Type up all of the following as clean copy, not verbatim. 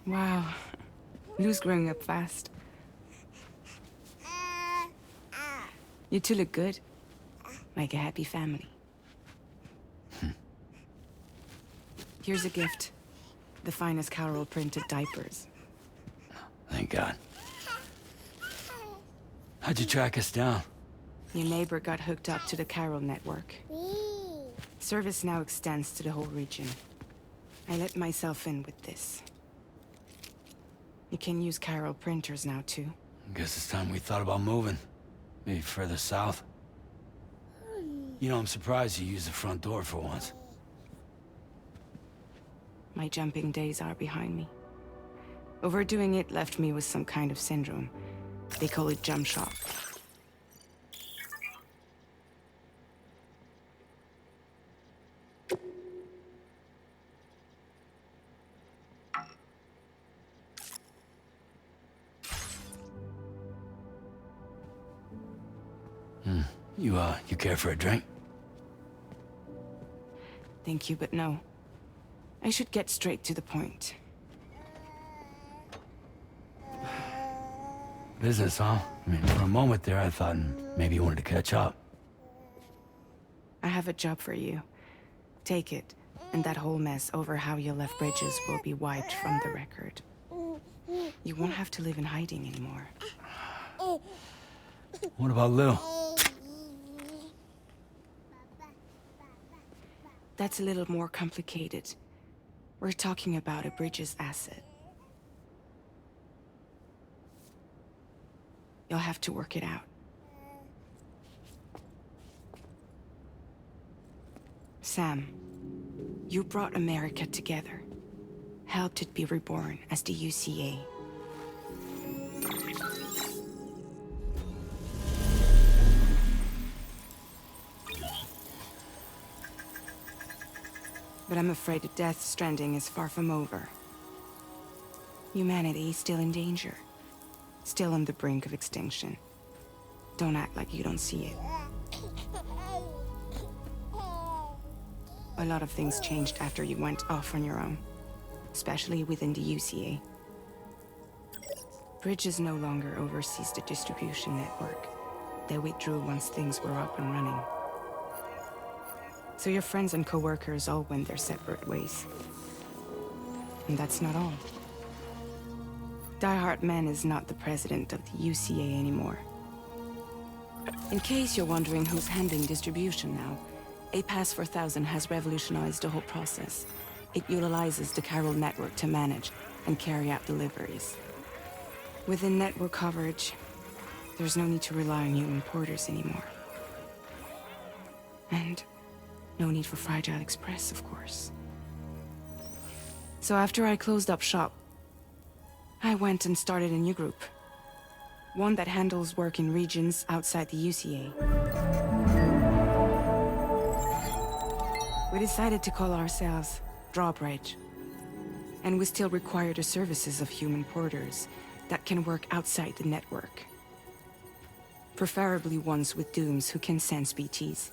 Wow. Lou's growing up fast. You two look good. Like a happy family. Here's a gift. The finest Carol printed diapers. Thank God. How'd you track us down? Your neighbor got hooked up to the Carol network. Service now extends to the whole region. I let myself in with this. You can use Carol printers now, too. Guess it's time we thought about moving. Maybe further south. You know, I'm surprised you used the front door for once. My jumping days are behind me. Overdoing it left me with some kind of syndrome. They call it jump shock. You care for a drink? Thank you, but no. I should get straight to the point. Business, huh? I mean, for a moment there, I thought maybe you wanted to catch up. I have a job for you. Take it, and that whole mess over how you left Bridges will be wiped from the record. You won't have to live in hiding anymore. What about Lou? That's a little more complicated. We're talking about a Bridges asset. You'll have to work it out. Sam, you brought America together. Helped it be reborn as the UCA. But I'm afraid the death Stranding is far from over. Humanity is still in danger. Still on the brink of extinction. Don't act like you don't see it. A lot of things changed after you went off on your own. Especially within the UCA. Bridges no longer oversees the distribution network. They withdrew once things were up and running. So your friends and co-workers all went their separate ways. And that's not all. Die Hard Man is not the president of the UCA anymore. In case you're wondering who's handling distribution now, A Pass 4000 has revolutionized the whole process. It utilizes the Carol network to manage and carry out deliveries. Within network coverage, there's no need to rely on human porters anymore. And no need for Fragile Express, of course. So after I closed up shop, I went and started a new group. One that handles work in regions outside the UCA. We decided to call ourselves Drawbridge. And we still require the services of human porters that can work outside the network. Preferably ones with dooms who can sense BTs.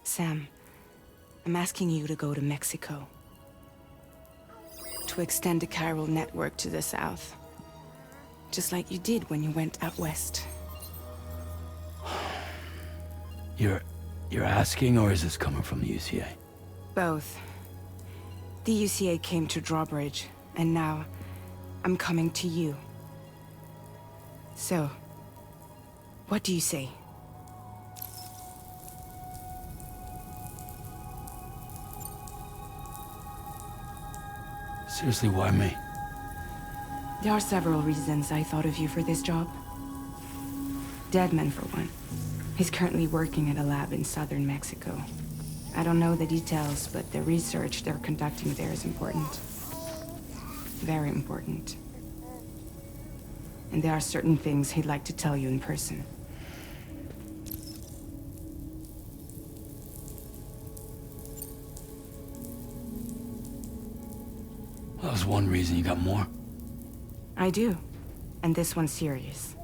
Sam, I'm asking you to go to Mexico. To extend the Carol network to the south. Just like you did when you went out west. You're asking, or is this coming from the UCA? Both. The UCA came to Drawbridge, and now I'm coming to you. So, what do you say? Seriously, why me? There are several reasons I thought of you for this job. Deadman, for one. He's currently working at a lab in southern Mexico. I don't know the details, but the research they're conducting there is important. Very important. And there are certain things he'd like to tell you in person. That was one reason. You got more? I do. And this one's serious.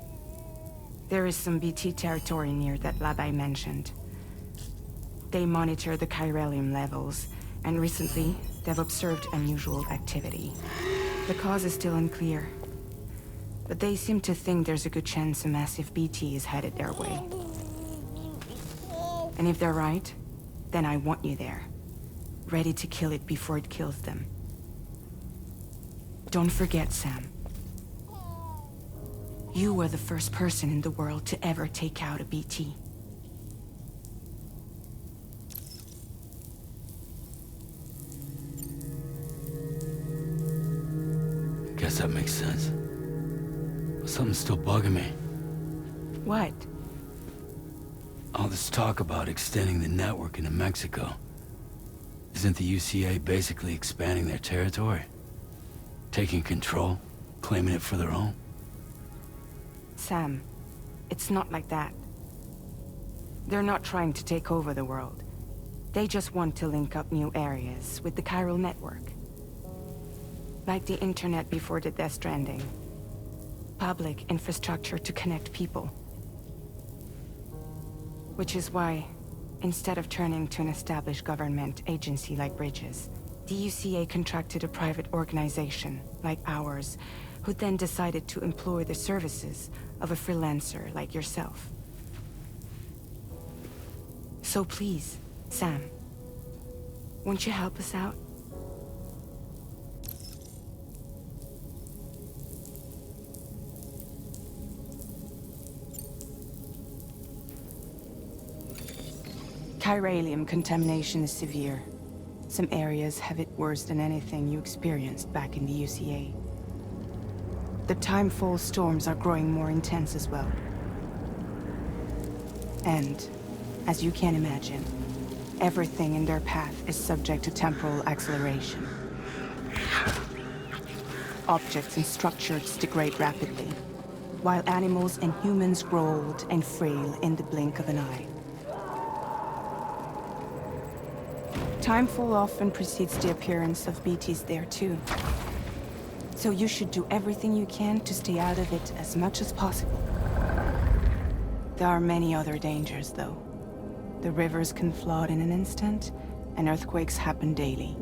There is some BT territory near that lab I mentioned. They monitor the chiralium levels, and recently, they've observed unusual activity. The cause is still unclear, but they seem to think there's a good chance a massive BT is headed their way. And if they're right, then I want you there, ready to kill it before it kills them. Don't forget, Sam. You were the first person in the world to ever take out a BT. Guess that makes sense. But something's still bugging me. What? All this talk about extending the network into Mexico. Isn't the UCA basically expanding their territory? Taking control? Claiming it for their own? Sam, it's not like that. They're not trying to take over the world. They just want to link up new areas with the chiral network. Like the internet before the Death Stranding. Public infrastructure to connect people. Which is why, instead of turning to an established government agency like Bridges, the UCA contracted a private organization, like ours, who then decided to employ the services of a freelancer like yourself. So please, Sam, won't you help us out? Chiralium contamination is severe. Some areas have it worse than anything you experienced back in the UCA. The timefall storms are growing more intense as well. And, as you can imagine, everything in their path is subject to temporal acceleration. Objects and structures degrade rapidly, while animals and humans grow old and frail in the blink of an eye. Timefall often precedes the appearance of BTs there too. So you should do everything you can to stay out of it as much as possible. There are many other dangers, though. The rivers can flood in an instant, and earthquakes happen daily.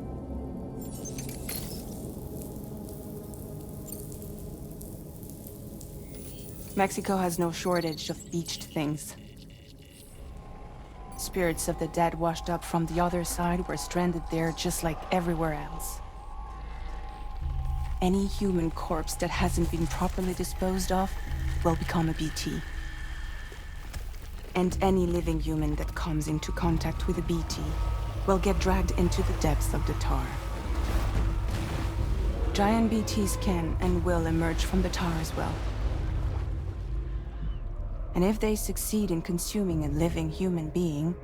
Mexico has no shortage of beached things. Spirits of the dead washed up from the other side were stranded there just like everywhere else. Any human corpse that hasn't been properly disposed of will become a BT. And any living human that comes into contact with a BT will get dragged into the depths of the tar. Giant BTs can and will emerge from the tar as well. And if they succeed in consuming a living human being,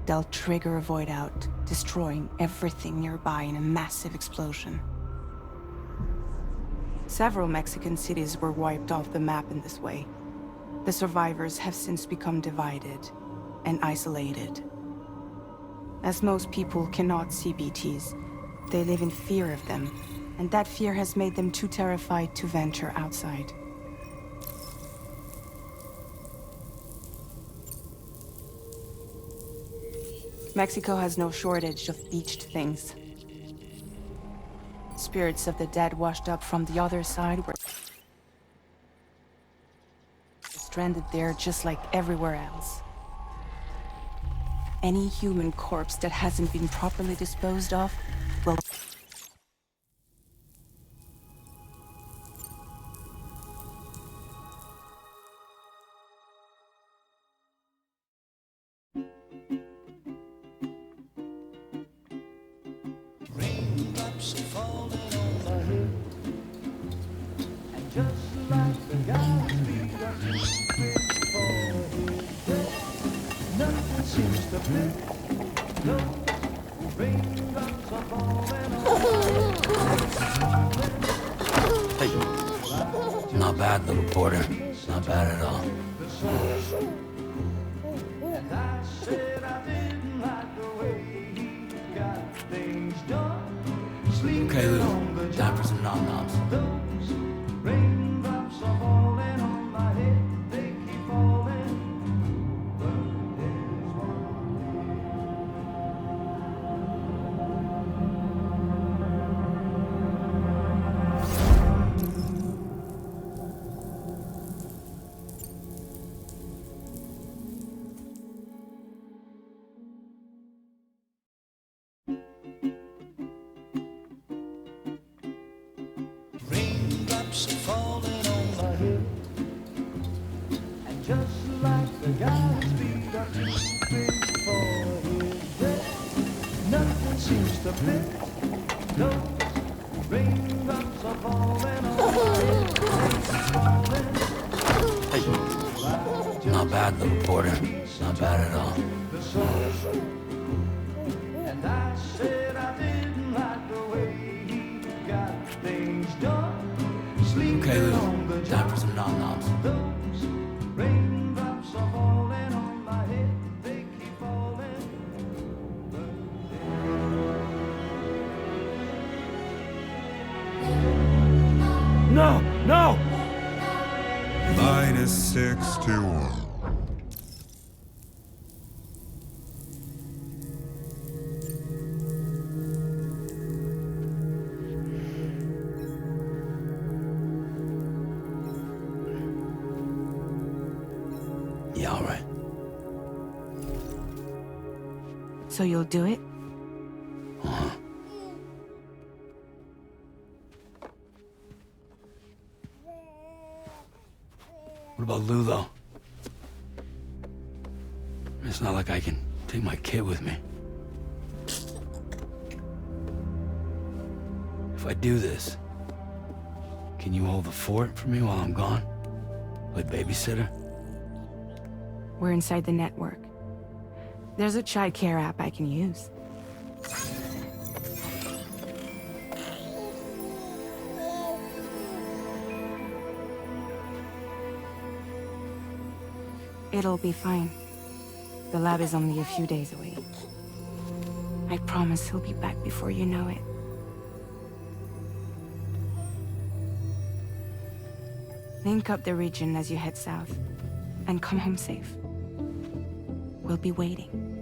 they'll trigger a void out, destroying everything nearby in a massive explosion. Several Mexican cities were wiped off the map in this way. The survivors have since become divided and isolated. As most people cannot see BTs, they live in fear of them, and that fear has made them too terrified to venture outside. Mexico has no shortage of beached things. Spirits of the dead washed up from the other side were stranded there just like everywhere else. Any human corpse that hasn't been properly disposed of will... Not bad, little porter. Not bad at all. Okay, Lou. Time for some nom-noms. just like the guy's feet are too big for his dress. Nothing seems to fit. Those raindrops are falling on my head. Not bad, little porter. Not bad at all. And I said I didn't like the way he got things done. Okay, Sleeping Lou. on the Time for job. some nom-noms. Those raindrops are falling on my head. They keep falling. No! No! -61. Yeah, all right. So you'll do it? Uh-huh. What about Lou, though? It's not like I can take my kid with me. If I do this, can you hold the fort for me while I'm gone? Play babysitter? We're inside the network. There's a child care app I can use. It'll be fine. The lab is only a few days away. I promise he'll be back before you know it. Link up the region as you head south, and come home safe. We'll be waiting.